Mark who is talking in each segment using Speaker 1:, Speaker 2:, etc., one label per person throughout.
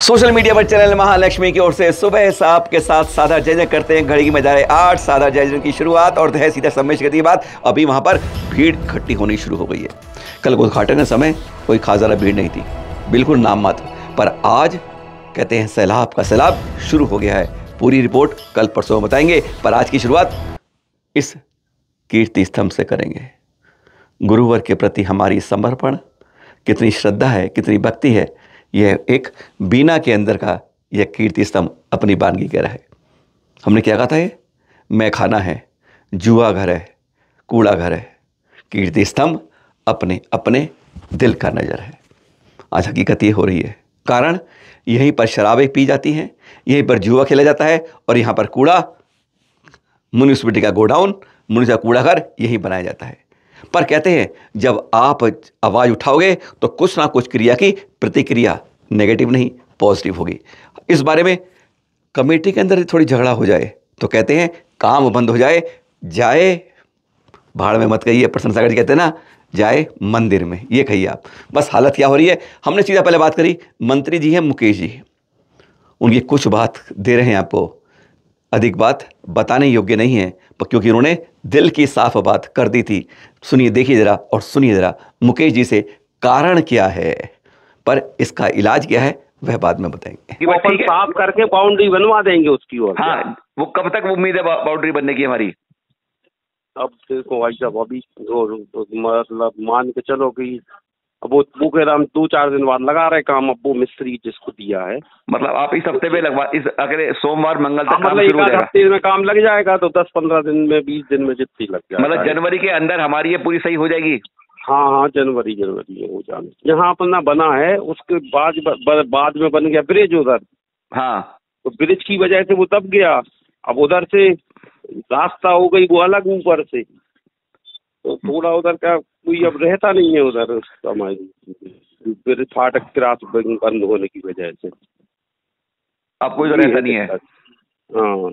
Speaker 1: Social media पर channel Mahalakshmi की ओर से सुबह साहब के साथ साधा जयजन करते हैं। घड़ी की बजा रहे 8 साधा जयजन की शुरुआत और है सीधा समय की बात। अभी वहां पर भीड़ इकट्ठी होनी शुरू हो गई है। कल उद्घाटन के समय कोई खास ज्यादा भीड़ नहीं थी, बिल्कुल नाम मात्र, पर आज कहते हैं सैलाब का सैलाब शुरू हो गया है। पूरी रिपोर्ट कल परसों बताएंगे, पर आज की शुरुआत इस कीर्ति स्तंभ से करेंगे। गुरुवर के प्रति हमारी समर्पण, कितनी श्रद्धा है, कितनी भक्ति है, यह एक बीना के अंदर का यह कीर्ति स्तंभ अपनी बानगी कह रहा है। हमने क्या कहा था, ये मैं खाना है, जुआ घर है, कूड़ा घर है, कीर्ति स्तंभ अपने अपने दिल का नजर है। आज हकीकत ये हो रही है, कारण यहीं पर शराबें पी जाती हैं, यहीं पर जुआ खेला जाता है और यहाँ पर कूड़ा, म्यूनिसिपैलिटी का गोडाउन, म्यूनिसिपल कूड़ा घर यहीं बनाया जाता है। पर कहते हैं जब आप आवाज़ उठाओगे तो कुछ ना कुछ क्रिया की प्रतिक्रिया नेगेटिव नहीं पॉजिटिव होगी। इस बारे में कमेटी के अंदर थोड़ी झगड़ा हो जाए तो कहते हैं काम बंद हो जाए, जाए भाड़ में मत कहिए, प्रसन्न सागर जी कहते हैं ना, जाए मंदिर में, ये कहिए आप। बस हालत क्या हो रही है, हमने सीधा पहले बात करी, मंत्री जी हैं मुकेश जी, उनकी कुछ बात दे रहे हैं आपको, अधिक बात बताने योग्य नहीं है क्योंकि उन्होंने दिल की साफ बात कर दी थी। सुनिए, देखिए जरा और सुनिए जरा मुकेश जी से, कारण क्या है, पर इसका इलाज क्या है वह बाद में बताएंगे।
Speaker 2: वो अपन साफ करके बाउंड्री बनवा देंगे उसकी ओर।
Speaker 1: हाँ, वो कब तक उम्मीद है बाउंड्री बनने की हमारी?
Speaker 2: अब देखो भाई साहब, अभी मतलब मान के चलो कि अब वो कह रहा हम 2-4 दिन बाद लगा रहे काम। अब वो मिस्त्री जिसको दिया है,
Speaker 1: मतलब आप इस हफ्ते में लगवा, इस अगले सोमवार मंगल तक काम
Speaker 2: मतलब
Speaker 1: शुरू हो जाएगा।
Speaker 2: हफ्ते में काम लग जाएगा तो 10-15 दिन में, 20 दिन में जितनी लग जाएगा,
Speaker 1: मतलब जनवरी के अंदर हमारी ये पूरी सही हो जाएगी।
Speaker 2: हाँ, जनवरी में हो जाने। जहाँ अपना बना है उसके बाद में बन गया ब्रिज उधर। हाँ, तो ब्रिज की वजह से वो दब गया। अब उधर से रास्ता हो गई वो अलग ऊपर से, तो थोड़ा उधर का कोई अब रहता नहीं है उधर हमारी फाटक क्रॉस बंद होने की वजह से।
Speaker 1: अब कोई तो रहता नहीं है।
Speaker 2: हाँ,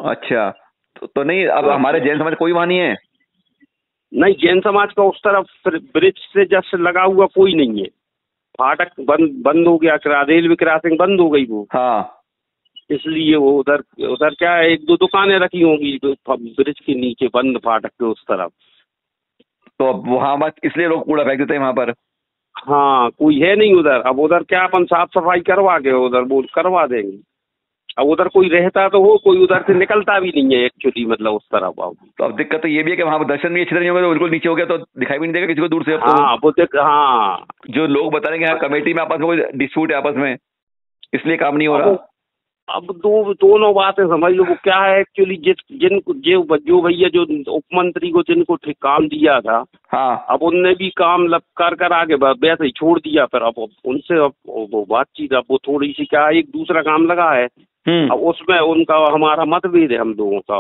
Speaker 1: अच्छा, तो नहीं, अब हमारे जैन समाज कोई वहाँ नहीं है?
Speaker 2: नहीं, जैन समाज का उस तरफ ब्रिज से जस्ट लगा हुआ कोई नहीं है। फाटक बंद हो गया, रेलवे क्रॉसिंग बंद हो गई वो। हाँ, इसलिए वो उधर क्या है, 1-2 दुकानें रखी होंगी ब्रिज के नीचे बंद फाटक के उस तरफ।
Speaker 1: तो अब वहाँ बस इसलिए लोग कूड़ा फेंक देते हैं वहाँ पर।
Speaker 2: हाँ, कोई है नहीं उधर। अब उधर क्या अपन साफ सफाई करवा के उधर वो करवा देंगे। अब उधर कोई रहता तो हो, कोई उधर से निकलता भी नहीं है एक्चुअली, मतलब उस तरफ।
Speaker 1: तो अब दिक्कत तो ये भी है कि वहाँ दर्शन भी अच्छे नहीं होगा, तो बिल्कुल नीचे हो गया तो दिखाई भी नहीं देगा किसी को दूर से।
Speaker 2: हाँ, वो हाँ, जो
Speaker 1: लोग बता रहे हैं कमेटी में आपस में कोई डिस्प्यूट है आपस में, इसलिए काम नहीं हो रहा।
Speaker 2: अब दोनों बातें समझ लो। वो क्या है एक्चुअली, जो भैया जो उप मंत्री को जिनको काम दिया था, हाँ, अब उनने भी काम कर आगे वैसे ही छोड़ दिया। फिर अब उनसे वो बातचीत, अब वो थोड़ी सी क्या एक दूसरा काम लगा है, अब उसमें उनका हमारा मतभेद है हम लोगों का।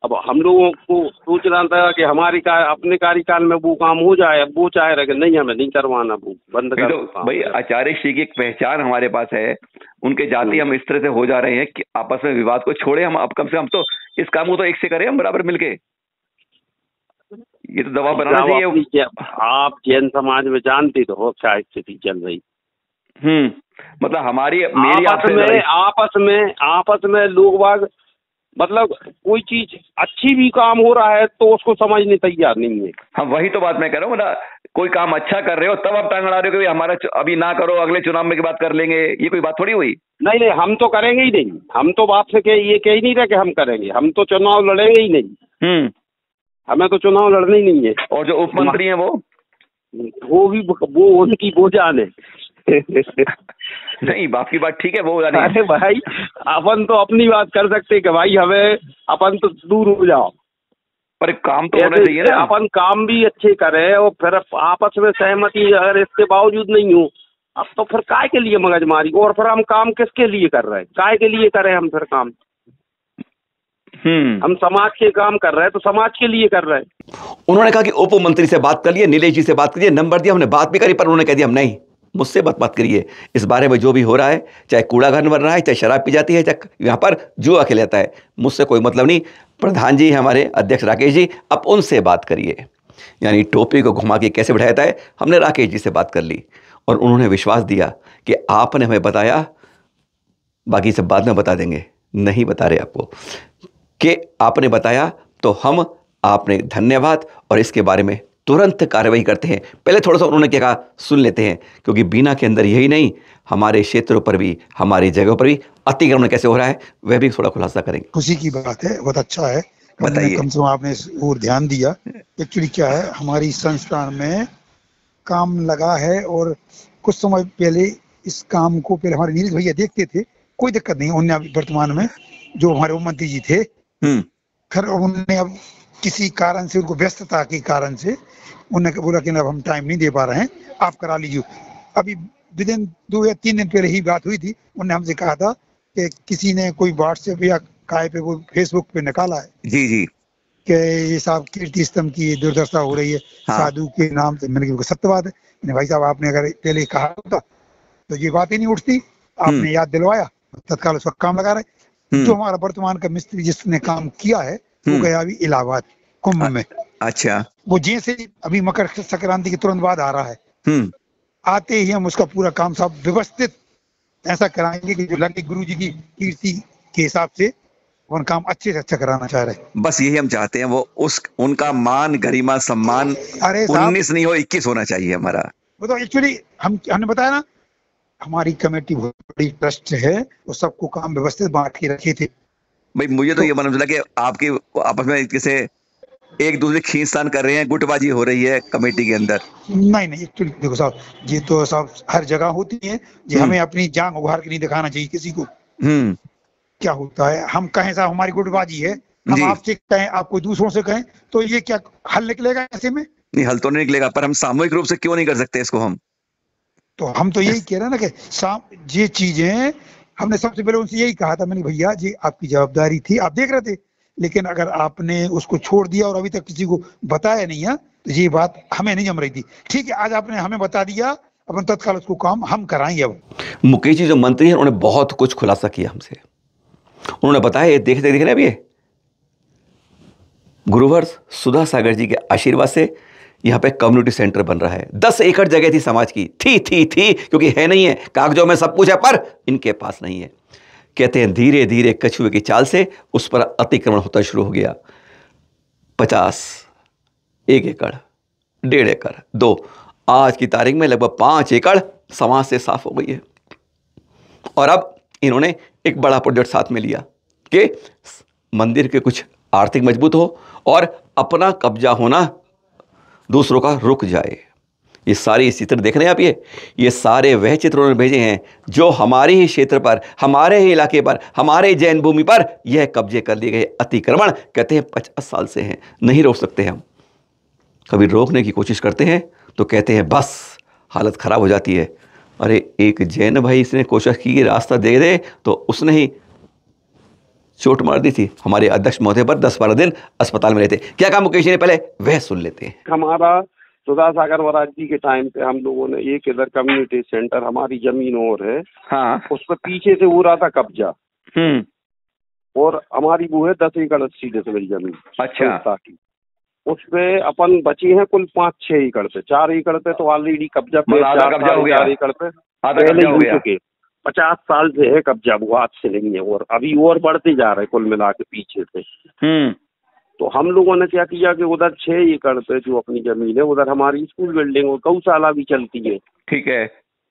Speaker 2: अब हम लोगों को सोचना था कि हमारी अपने कार्यकाल में वो काम हो जाए। अब वो चाह रहे कि नहीं, हमें नहीं करवाना, वो बंद कर।
Speaker 1: तो भाई आचार्य श्री की एक पहचान हमारे पास है, उनके जाति हम इस तरह से हो जा रहे हैं कि आपस में विवाद को छोड़े, हम अब कम से कम तो इस काम को तो एक से करें हम बराबर मिलके। ये तो दबाव बनाना चाहिए।
Speaker 2: आप जैन समाज में जानते तो हो क्या स्थिति चल रही।
Speaker 1: मतलब हमारी
Speaker 2: आपस में लोग बाग, मतलब कोई चीज अच्छी भी काम हो रहा है तो उसको समझने तैयार नहीं है।
Speaker 1: हाँ, वही तो बात मैं कह रहा हूँ। मतलब कोई काम अच्छा कर रहे हो तब आप टांग अड़ा रहे हो कि हमारा अभी ना करो, अगले चुनाव में की बात कर लेंगे, ये कोई बात थोड़ी हुई।
Speaker 2: नहीं, हम तो करेंगे ही नहीं। हम तो बाप से ये कह ही नहीं रहे कि हम करेंगे। हम तो चुनाव लड़ेंगे ही नहीं। हमें तो चुनाव लड़ना ही नहीं है। और जो उप मंत्री है वो उनकी वो जाने।
Speaker 1: नहीं, बाप की बात ठीक है, वो जाने।
Speaker 2: अरे भाई, अपन तो अपनी बात कर सकते कि भाई हमें, अपन तो दूर हो जाओ,
Speaker 1: पर काम तो होना चाहिए ना।
Speaker 2: अपन काम भी अच्छे करें और फिर आपस में सहमति अगर इसके बावजूद नहीं हो, अब तो फिर काय के लिए मगजमारी। और फिर हम काम किसके लिए कर रहे हैं, काय के लिए करें हम फिर काम? हम समाज के काम कर रहे हैं तो समाज के लिए कर रहे हैं।
Speaker 1: उन्होंने कहा कि उप मंत्री से बात कर लिए, नीलेश जी से बात करिए, नंबर दिया, हमने बात भी करी, पर उन्होंने कह दिया हम नहीं, मुझसे बात करिए इस बारे में जो भी हो रहा है, चाहे कूड़ा घर बन रहा है, चाहे शराब पी जाती है, चाहे यहाँ पर जुआ खेल जाता है, मुझसे कोई मतलब नहीं। प्रधान जी हमारे अध्यक्ष राकेश जी, अब उनसे बात करिए। यानी टोपी को घुमा के कैसे बैठाया जाता है, हमने राकेश जी से बात कर ली। और उन्होंने विश्वास दिया कि आपने हमें बताया, बाकी सब बाद में बता देंगे, नहीं बता रहे आपको, कि आपने बताया तो हम आपने धन्यवाद और इसके बारे में तुरंत कार्रवाई करते हैं। पहले थोड़ा सा उन्होंने क्या कहा सुन लेते हैं, क्योंकि बीना के अंदर यही नहीं, हमारे क्षेत्रों पर भी, हमारी जगहों पर भी अतिक्रमण कैसे हो रहा है वह भी थोड़ा खुलासा करेंगे।
Speaker 3: खुशी की बात है, बहुत अच्छा है,
Speaker 1: बताइए।
Speaker 3: कम से कम आपने इस ओर ध्यान दिया। एक्चुअली क्या है, हमारी संस्थान में काम लगा है और कुछ समय पहले इस काम को पहले हमारे नीरज भैया देखते थे, कोई दिक्कत नहीं। उन्होंने वर्तमान में जो हमारे मंत्री जी थे, खैर उन्होंने अब किसी कारण से, उनको व्यस्तता के कारण से उन्होंने बोला कि अब हम टाइम नहीं दे पा रहे हैं, आप करा लीजिए। अभी विदिन 2 या 3 दिन पहले ही बात हुई थी, उन्होंने हमसे कहा था कि किसी ने कोई व्हाट्सएप या काय पे, वो फेसबुक पे निकाला है
Speaker 1: जी जी
Speaker 3: कि ये साहब कीर्ति स्तंभ की दुर्दशा हो रही है। हाँ। साधु के नाम से। मैंने कहा सत्यवाद है। मैंने भाई साहब आपने अगर पहले कहा होता तो ये बात ही नहीं उठती, आपने याद दिलवाया, तत्काल उसका काम लगा रहे। जो हमारा वर्तमान का मिस्त्री जिसने काम किया है वो गया अभी इलाहाबाद कुंभ में।
Speaker 1: अच्छा।
Speaker 3: वो जैसे अभी मकर संक्रांति के तुरंत बाद आ रहा है, आते ही हम उसका पूरा काम सब व्यवस्थित ऐसा कराएंगे कि जो लगे गुरु जी की कीर्ति के हिसाब से उन काम अच्छे से अच्छा कराना चाह रहे हैं।
Speaker 1: बस यही हम चाहते हैं, वो उनका मान, गरिमा, सम्मान 19 नहीं हो 21 होना चाहिए हमारा।
Speaker 3: वो तो एक्चुअली हमने बताया ना, हमारी कमेटी बहुत बड़ी ट्रस्ट है, वो सबको काम व्यवस्थित बांट के रखे थे।
Speaker 1: भाई मुझे तो ये मालूम चला कि आपकी आपस में किसे एक दूसरे खींचतान कर रहे हैं, गुटबाजी हो रही है कमेटी के अंदर।
Speaker 3: नहीं एक्चुअली देखो साहब, ये तो साहब हर जगह होती है, ये हमें अपनी जान उघार के नहीं दिखाना चाहिए किसी को। क्या होता है, हम कहें साहब हमारी गुटबाजी है, हम आपसे कहें, आप कोई दूसरों से कहें, तो ये क्या हल निकलेगा ऐसे में? नहीं,
Speaker 1: हल तो नहीं निकलेगा, पर हम सामूहिक रूप से क्यों नहीं कर सकते इसको?
Speaker 3: हम तो यही कह रहे हैं ना कि ये चीजें हमने सबसे पहले उनसे यही कहा था, मैंने भैया ये आपकी जवाबदारी थी, आप देख रहे थे, लेकिन अगर आपने उसको छोड़ दिया और अभी तक किसी को बताया नहीं है तो ये बात हमें नहीं जम रही थी। ठीक है, आज आपने हमें बता दिया, अपन तत्काल उसको काम हम कराएंगे। अब
Speaker 1: मुकेश जी जो मंत्री हैं उन्होंने बहुत कुछ खुलासा किया हमसे। उन्होंने बताया, ये देख रहे अभी गुरुवर सुधा सागर जी के आशीर्वाद से यहाँ पे कम्युनिटी सेंटर बन रहा है। 10 एकड़ जगह थी समाज की, थी क्योंकि है नहीं है, कागजों में सब कुछ है पर इनके पास नहीं है। कहते हैं धीरे धीरे कछुए की चाल से उस पर अतिक्रमण होता शुरू हो गया। 50, 1 एकड़, 1.5 एकड़, 2, आज की तारीख में लगभग 5 एकड़ समाज से साफ हो गई है। और अब इन्होंने एक बड़ा प्रोजेक्ट साथ में लिया कि मंदिर के कुछ आर्थिक मजबूत हो और अपना कब्जा होना दूसरों का रुक जाए। ये सारी चित्र देख रहे हैं आप, ये सारे वह चित्र उन्होंने भेजे हैं जो हमारे ही क्षेत्र पर, हमारे ही इलाके पर, हमारे जैन भूमि पर यह कब्जे कर लिए गए अतिक्रमण। कहते हैं 50 साल से हैं, नहीं रोक सकते हम। कभी रोकने की कोशिश करते हैं तो कहते हैं बस हालत खराब हो जाती है। अरे एक जैन भाई इसने कोशिश की रास्ता दे दे तो उसने ही चोट मार दी थी। हमारे अध्यक्ष महोदय पर 10-12 दिन अस्पताल में रहते। क्या कहा मुकेश जी ने, पहले वह सुन लेते हैं।
Speaker 2: हमारा सुधा सागर महाराज जी के टाइम पे हम लोगों ने एक इधर कम्युनिटी सेंटर, हमारी जमीन और है, हाँ, उस पर पीछे से हो रहा था कब्जा, और हमारी वो है 10 एकड़ 80 डेसिबल जमीन। अच्छा। उस पे अपन बचे हैं कुल 5-6 एकड़ पे, 4 एकड़ पे तो ऑलरेडी कब्जा पे, 4 एकड़ पे पहले ही हो चुके। 50 साल से है कब्जा, वो आज से नहीं है, और अभी और बढ़ते जा रहे कुल मिला के पीछे से। तो हम लोगों ने क्या किया कि उधर 6 एकड़ पे जो अपनी जमीन है, उधर हमारी स्कूल बिल्डिंग और गौशाला भी चलती है। ठीक है।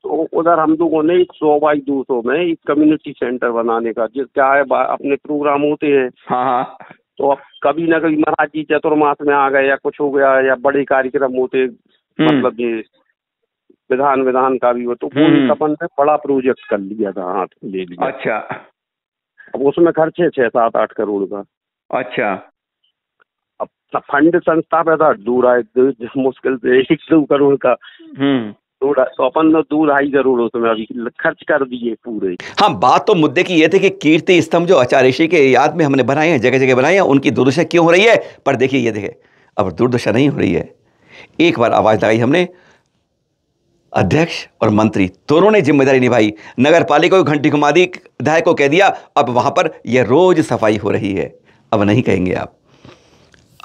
Speaker 2: तो उधर हम लोगों ने 100 बाई 200 में एक कम्युनिटी सेंटर बनाने का, जिस क्या है अपने प्रोग्राम होते हैं, हाँ, तो अब कभी ना कभी महाराज जी चतुर्मास में आ गए या कुछ हो गया या बड़े कार्यक्रम होते, मतलब ये विधान का भी हो, तो पूरी अपन ने बड़ा प्रोजेक्ट कर लिया था, हाथ ले लिया। अच्छा। अब उसमें खर्चे 6-7-8 करोड़ का। अच्छा। अब फंड संस्था पे था मुश्किल से 1-2 करोड़ का, तो अपन ने 2-2.5 करोड़ उसमें अभी खर्च कर दिए पूरे।
Speaker 1: हाँ, बात तो मुद्दे की ये थी कि कीर्ति स्तंभ जो आचार्य ऋषि के याद में हमने बनाए हैं, जगह जगह बनाए हैं, उनकी दुर्दशा क्यों हो रही है? पर देखिए, ये देखिए, अब दुर्दशा नहीं हो रही है। एक बार आवाज लगाई हमने, अध्यक्ष और मंत्री दोनों ने जिम्मेदारी निभाई, नगर पालिका को घंटी घुमा दी, विधायक को कह दिया अब वहां पर यह रोज सफाई हो रही है। अब नहीं कहेंगे आप।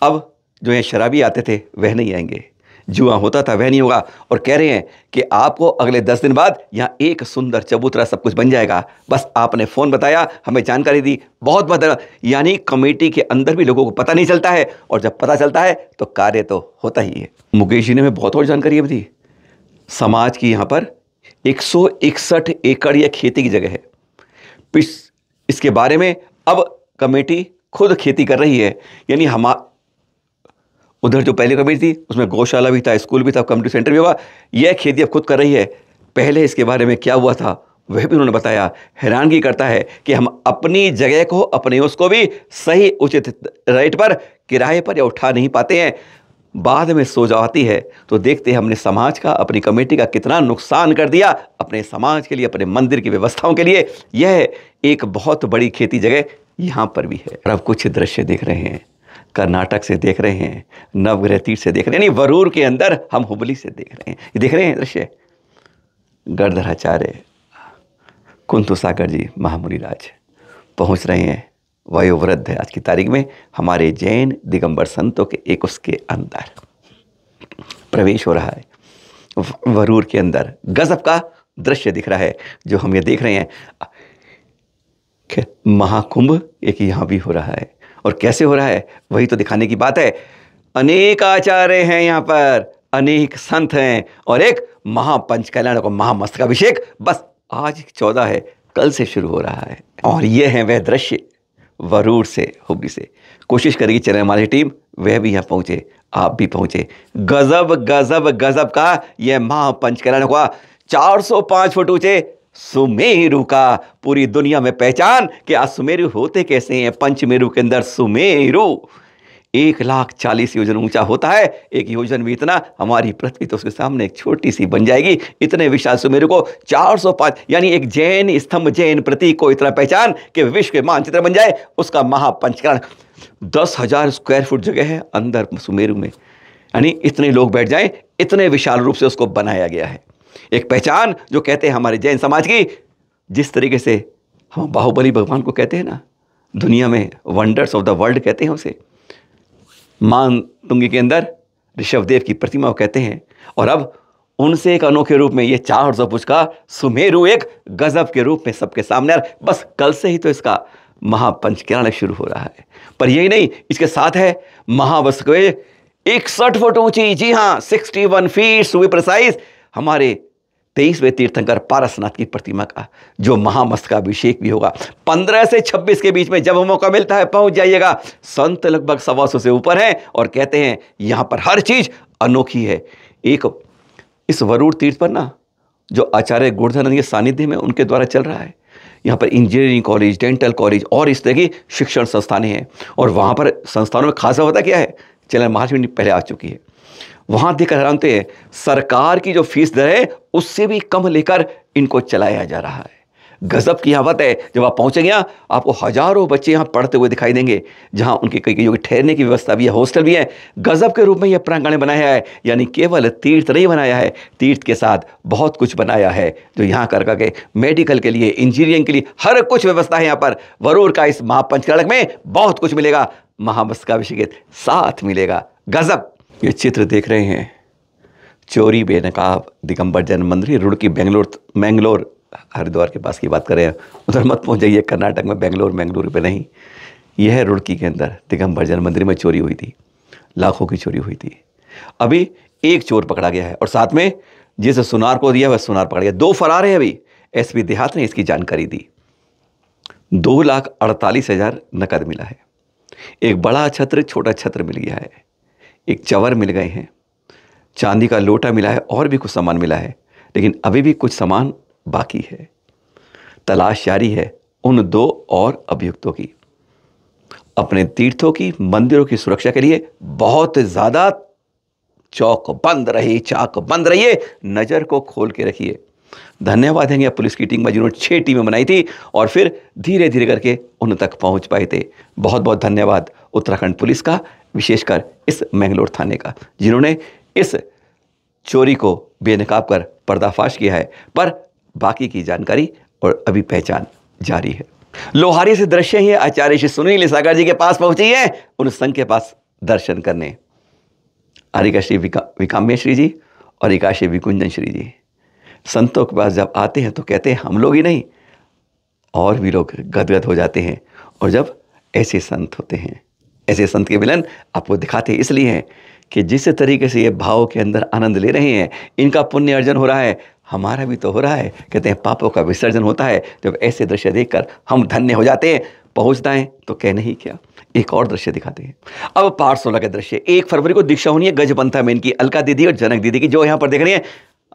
Speaker 1: अब जो ये शराबी आते थे वह नहीं आएंगे, जुआ होता था वह नहीं होगा। और कह रहे हैं कि आपको अगले 10 दिन बाद यहाँ एक सुंदर चबूतरा सब कुछ बन जाएगा, बस आपने फ़ोन बताया, हमें जानकारी दी। बहुत बहुत धन्यवाद। यानी कमेटी के अंदर भी लोगों को पता नहीं चलता है, और जब पता चलता है तो कार्य तो होता ही है। मुकेश जी ने हमें बहुत और जानकारी दी। समाज की यहाँ पर 161 एकड़ यह खेती की जगह है। इसके बारे में अब कमेटी खुद खेती कर रही है। यानी हम उधर जो पहले कमेटी थी उसमें गौशाला भी था, स्कूल भी था, कम्युनिटी सेंटर भी हुआ, यह खेती अब खुद कर रही है। पहले इसके बारे में क्या हुआ था वह भी उन्होंने बताया। हैरानगी करता है कि हम अपनी जगह को, अपने उसको भी सही उचित रेट पर, किराए पर या उठा नहीं पाते हैं। बाद में सो जाती है तो देखते हैं हमने समाज का, अपनी कमेटी का कितना नुकसान कर दिया अपने समाज के लिए, अपने मंदिर की व्यवस्थाओं के लिए। यह एक बहुत बड़ी खेती जगह यहाँ पर भी है। और अब कुछ दृश्य देख रहे हैं, कर्नाटक से देख रहे हैं, नवग्रह तीर्थ से देख रहे हैं, नहीं वरूर के अंदर हम हुबली से देख रहे हैं। ये देख रहे हैं दृश्य, गणधराचार्य कुंतु सागर जी महामुनि राज पहुँच रहे हैं। वयोवृद्ध है आज की तारीख में, हमारे जैन दिगंबर संतों के एक उसके अंदर प्रवेश हो रहा है। वरूर के अंदर गजब का दृश्य दिख रहा है जो हम ये देख रहे हैं। महाकुंभ एक यहाँ भी हो रहा है, और कैसे हो रहा है वही तो दिखाने की बात है। अनेक आचार्य हैं यहाँ पर, अनेक संत हैं, और एक महापंच कल्याण को महामस्तकाभिषेक बस आज 14 है, कल से शुरू हो रहा है। और ये है वह दृश्य वरूर से, हुबली से। कोशिश करेगी चैनल हमारी टीम वह भी यहाँ पहुँचे, आप भी पहुँचे। गजब गजब गजब का यह महापंच कल्याण हुआ। 405 फुट ऊंचे सुमेरु का पूरी दुनिया में पहचान कि आज सुमेरु होते कैसे हैं। पंचमेरु के अंदर सुमेरु 140 योजन ऊंचा होता है। एक योजन भी इतना, हमारी पृथ्वी तो उसके सामने एक छोटी सी बन जाएगी। इतने विशाल सुमेरु को 405, यानी एक जैन स्तंभ, जैन प्रतीक को इतना पहचान कि विश्व के मानचित्र बन जाए। उसका महापंचकरण 10,000 स्क्वायर फुट जगह है अंदर सुमेरु में, यानी इतने लोग बैठ जाएं, इतने विशाल रूप से उसको बनाया गया है। एक पहचान जो कहते हैं हमारे जैन समाज की, जिस तरीके से हम बाहुबली भगवान को कहते हैं ना, दुनिया में वंडर्स ऑफ द वर्ल्ड कहते हैं उसे। मानतुंगी के अंदर ऋषभदेव की प्रतिमा कहते हैं, और अब उनसे एक अनोखे रूप में ये 400 फुट का सुमेरु एक गजब के रूप में सबके सामने आ, बस कल से ही तो इसका महापंचकरण शुरू हो रहा है। पर यही नहीं, इसके साथ है महावस्कवे 61 फुट ऊंची, जी हाँ 61 फीट टू बी प्रिसाइज, हमारे 23वें तीर्थंकर पारसनाथ की प्रतिमा का जो महामस्तकाभिषेक भी होगा। 15 से 26 के बीच में जब मौका मिलता है पहुंच जाइएगा। संत लगभग 125 से ऊपर हैं, और कहते हैं यहां पर हर चीज अनोखी है। एक इस वरूर तीर्थ पर ना जो आचार्य गुणधरानंद के सानिध्य में उनके द्वारा चल रहा है, यहाँ पर इंजीनियरिंग कॉलेज, डेंटल कॉलेज और इस तरह की शिक्षण संस्थानें हैं। और वहाँ पर संस्थानों में खासा होता क्या है, चैनल महाराष्ट्र पहले आ चुकी है, वहाँ देखकर हैरान होते हैं सरकार की जो फीस दर है उससे भी कम लेकर इनको चलाया जा रहा है। गजब की बात है। जब आप पहुँचेंगे यहाँ आपको हजारों बच्चे यहाँ पढ़ते हुए दिखाई देंगे, जहाँ उनके कई ठहरने की व्यवस्था भी है, हॉस्टल भी है। गजब के रूप में यह प्रांगण बनाया है, यानी केवल तीर्थ नहीं बनाया है, तीर्थ के साथ बहुत कुछ बनाया है जो यहाँ कर करके मेडिकल के लिए, इंजीनियरिंग के लिए हर कुछ व्यवस्था है। यहाँ पर वरूर का इस महापंचकरण में बहुत कुछ मिलेगा, महामस्तकाभिषेक साथ मिलेगा। गजब। ये चित्र देख रहे हैं चोरी बेनकाब दिगंबर जैन मंदिर, रुड़की मैंगलोर हरिद्वार के पास की बात करें, उधर मत पहुंच जाइए कर्नाटक में, बेंगलुरु पे नहीं। यह है रुड़की के अंदर दिगंबर जैन मंदिर में चोरी हुई थी, लाखों की चोरी हुई थी। अभी एक चोर पकड़ा गया है, और साथ में जिस सुनार को दिया वह सुनार पकड़ा गया। 2 फरार है। अभी एसपी देहात ने इसकी जानकारी दी। 2,48,000 नकद मिला है, एक बड़ा छत्र, छोटा छत्र मिल गया है, एक चवर मिल गए हैं, चांदी का लोटा मिला है, और भी कुछ सामान मिला है। लेकिन अभी भी कुछ सामान बाकी है। तलाश जारी है उन 2 और अभियुक्तों की। अपने तीर्थों की, मंदिरों की सुरक्षा के लिए बहुत ज्यादा चाक बंद रहिए, नजर को खोल के रखिए। धन्यवाद देंगे पुलिस की टीम में जिन्होंने 6 टीमें बनाई थी और फिर धीरे धीरे करके उन तक पहुंच पाए थे। बहुत बहुत धन्यवाद उत्तराखंड पुलिस का, विशेषकर इस मैंगलोर थाने का, जिन्होंने इस चोरी को बेनकाब कर पर्दाफाश किया है। पर बाकी की जानकारी और अभी पहचान जारी है। लोहारी से दृश्य ही आचार्य श्री सुनील सागर जी के पास पहुंची है, उन संघ के पास दर्शन करने। आरिका श्री विकाम्य श्री जी और एकाशी विकुंजन श्री जी संतों के पास जब आते हैं तो कहते हैं हम लोग ही नहीं और भी लोग गदगद हो जाते हैं। और जब ऐसे संत होते हैं, ऐसे संत के मिलन आपको दिखाते इसलिए हैं कि जिस तरीके से ये भाव के अंदर आनंद ले रहे हैं, इनका पुण्य अर्जन हो रहा है, हमारा भी तो हो रहा है। कहते हैं पापों का विसर्जन होता है जब ऐसे दृश्य देखकर हम धन्य हो जाते हैं। पहुँचता है तो कहने ही क्या। एक और दृश्य दिखाते हैं। अब पार्ट 16 का दृश्य। 1 फरवरी को दीक्षा होनी है गजपंथा में इनकी, अलका दीदी और जनक दीदी की, जो यहाँ पर देख रही हैं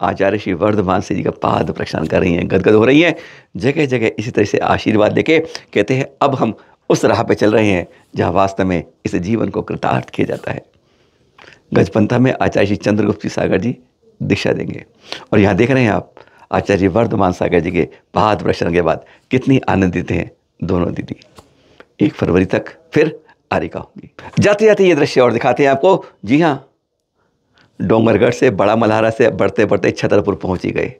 Speaker 1: आचार्य श्री वर्धमान सिंह जी का पाद प्रक्षालन कर रही हैं, गदगद हो रही हैं। जगह जगह इसी तरह से आशीर्वाद देके कहते हैं अब हम उस राह पे चल रहे हैं जहाँ वास्तव में इस जीवन को कृतार्थ किया जाता है। गजपंथा में आचार्य श्री चंद्रगुप्त सागर जी दीक्षा देंगे और यहाँ देख रहे हैं आप आचार्य वर्धमान सागर जी के पाद प्रक्षालन के बाद कितनी आनंदित हैं दोनों दीदी। 1 फरवरी तक फिर आरिका होगी। जाते जाते ये दृश्य और दिखाते हैं आपको। जी हाँ, डोंगरगढ़ से बड़ा मल्हारा से बढ़ते बढ़ते छतरपुर पहुंच ही गए।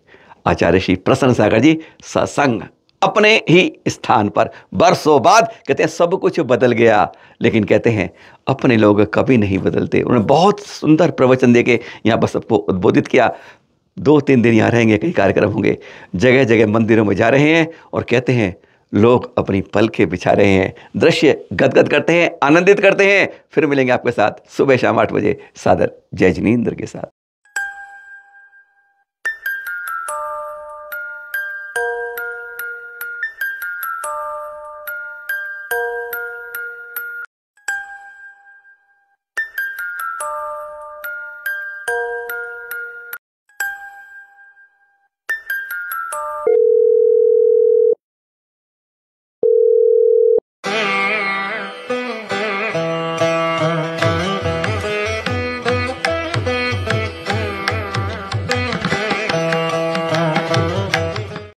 Speaker 1: आचार्य श्री प्रसन्न सागर जी सत्संग अपने ही स्थान पर बरसों बाद। कहते हैं सब कुछ बदल गया, लेकिन कहते हैं अपने लोग कभी नहीं बदलते। उन्होंने बहुत सुंदर प्रवचन देके यहाँ पर सबको उद्बोधित किया। 2-3 दिन यहाँ रहेंगे, कई कार्यक्रम होंगे, जगह जगह मंदिरों में जा रहे हैं और कहते हैं लोग अपनी पलकें बिछा रहे हैं। दृश्य गदगद करते हैं, आनंदित करते हैं। फिर मिलेंगे आपके साथ सुबह शाम 8 बजे सादर जय जिनेंद्र के साथ।